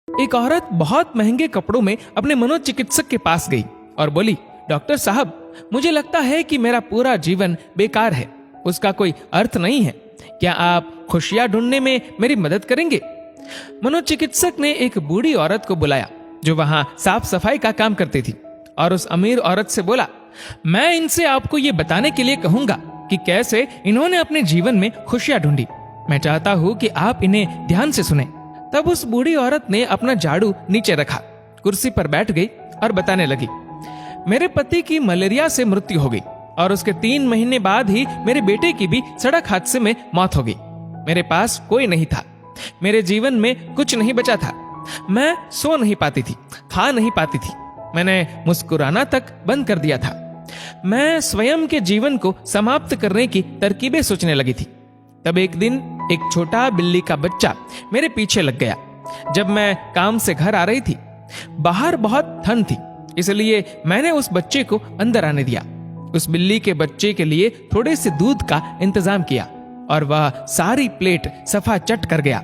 एक औरत बहुत महंगे कपड़ों में अपने मनोचिकित्सक के पास गई और बोली, डॉक्टर साहब, मुझे लगता है कि मेरा पूरा जीवन बेकार है, उसका कोई अर्थ नहीं है। क्या आप खुशियां ढूंढने में मेरी मदद करेंगे? मनोचिकित्सक ने एक बूढ़ी औरत को बुलाया जो वहां साफ सफाई का काम करती थी और उस अमीर औरत से बोला, मैं इनसे आपको ये बताने के लिए कहूंगा कि कैसे इन्होंने अपने जीवन में खुशियां ढूंढी। मैं चाहता हूं कि आप इन्हें ध्यान से सुने। तब उस बूढ़ी औरत ने अपना झाड़ू नीचे रखा, कुर्सी पर बैठ गई और बताने लगी, मेरे पति की मलेरिया से मृत्यु हो गई और उसके 3 महीने बाद ही मेरे बेटे की भी सड़क हादसे में मौत हो गई। मेरे पास कोई नहीं था, मेरे जीवन में कुछ नहीं बचा था। मैं सो नहीं पाती थी, खा नहीं पाती थी, मैंने मुस्कुराना तक बंद कर दिया था। मैं स्वयं के जीवन को समाप्त करने की तरकीबें सोचने लगी थी। तब एक दिन एक छोटा बिल्ली का बच्चा मेरे पीछे लग गया। जब मैं काम से घर आ रही थी, बाहर बहुत ठंड थी, इसलिए मैंने उस बच्चे को अंदर आने दिया। उस बिल्ली के बच्चे के लिए थोड़े से दूध का इंतजाम किया और वह सारी प्लेट सफा चट कर गया।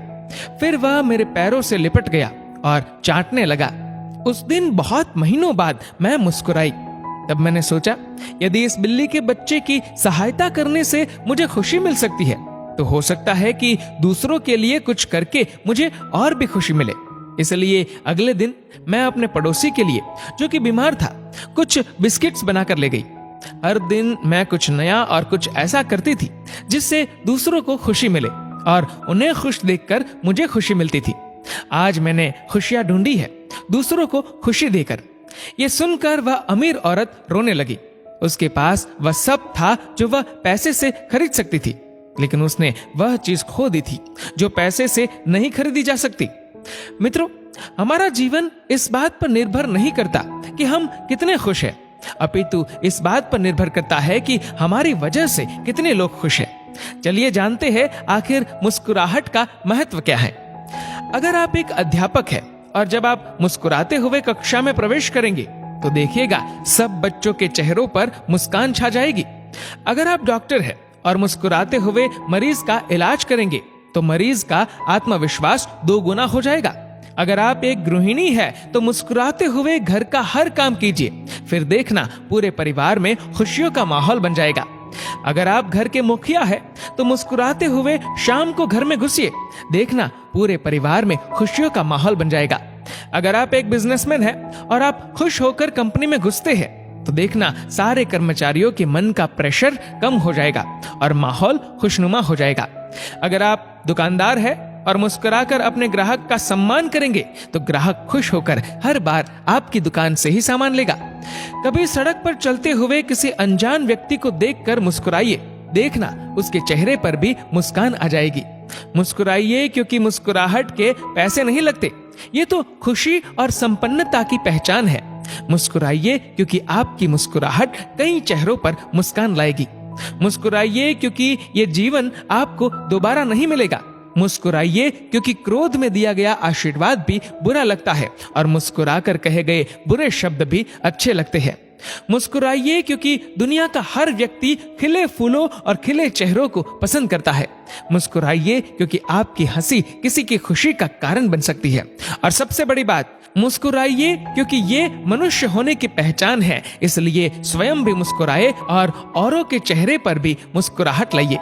फिर वह मेरे पैरों से लिपट गया और चाटने लगा। उस दिन बहुत महीनों बाद मैं मुस्कुराई। तब मैंने सोचा, यदि इस बिल्ली के बच्चे की सहायता करने से मुझे खुशी मिल सकती है, तो हो सकता है कि दूसरों के लिए कुछ करके मुझे और भी खुशी मिले। इसलिए अगले दिन मैं अपने पड़ोसी के लिए, जो कि बीमार था, कुछ बिस्किट्स बनाकर ले गई। हर दिन मैं कुछ नया और कुछ ऐसा करती थी जिससे दूसरों को खुशी मिले और उन्हें खुश देखकर मुझे खुशी मिलती थी। आज मैंने खुशियां ढूंढी है, दूसरों को खुशी देकर। ये सुनकर वह अमीर औरत रोने लगी। उसके पास वह सब था जो वह पैसे से खरीद सकती थी, लेकिन उसने वह चीज खो दी थी जो पैसे से नहीं खरीदी जा सकती। मित्रों, हमारा जीवन इस बात पर निर्भर नहीं करता कि हम कितने खुश हैं, अपितु इस बात पर निर्भर करता है कि हमारी वजह से कितने लोग खुश हैं। चलिए जानते हैं आखिर मुस्कुराहट का महत्व क्या है। अगर आप एक अध्यापक हैं और जब आप मुस्कुराते हुए कक्षा में प्रवेश करेंगे तो देखिएगा सब बच्चों के चेहरों पर मुस्कान छा जाएगी। अगर आप डॉक्टर हैं और मुस्कुराते हुए मरीज का इलाज करेंगे तो मरीज का आत्मविश्वास 2 गुना हो जाएगा। अगर आप एक गृहिणी है तो मुस्कुराते हुए घर का हर काम कीजिए, फिर देखना पूरे परिवार में खुशियों का माहौल बन जाएगा। अगर आप घर के मुखिया है तो मुस्कुराते हुए शाम को घर में घुसिए, देखना पूरे परिवार में खुशियों का माहौल बन जाएगा। अगर आप एक बिजनेसमैन है और आप खुश होकर कंपनी में घुसते हैं तो देखना सारे कर्मचारियों के मन का प्रेशर कम हो जाएगा और माहौल खुशनुमा हो जाएगा। अगर आप दुकानदार है और मुस्कुराकर अपने ग्राहक का सम्मान करेंगे तो ग्राहक खुश होकर हर बार आपकी दुकान से ही सामान लेगा। कभी सड़क पर चलते हुए किसी अनजान व्यक्ति को देखकर मुस्कुराइए, देखना उसके चेहरे पर भी मुस्कान आ जाएगी। मुस्कुराइए क्योंकि मुस्कुराहट के पैसे नहीं लगते, ये तो खुशी और संपन्नता की पहचान है। मुस्कुराइए क्योंकि आपकी मुस्कुराहट कई चेहरों पर मुस्कान लाएगी। मुस्कुराइए क्योंकि ये जीवन आपको दोबारा नहीं मिलेगा। मुस्कुराइए क्योंकि क्रोध में दिया गया आशीर्वाद भी बुरा लगता है और मुस्कुराकर कहे गए बुरे शब्द भी अच्छे लगते हैं। मुस्कुराइए क्योंकि दुनिया का हर व्यक्ति खिले फूलों और खिले चेहरों को पसंद करता है। मुस्कुराइए क्योंकि आपकी हंसी किसी की खुशी का कारण बन सकती है। और सबसे बड़ी बात, मुस्कुराइए क्योंकि ये मनुष्य होने की पहचान है, इसलिए स्वयं भी मुस्कुराए और औरों के चेहरे पर भी मुस्कुराहट लाइए।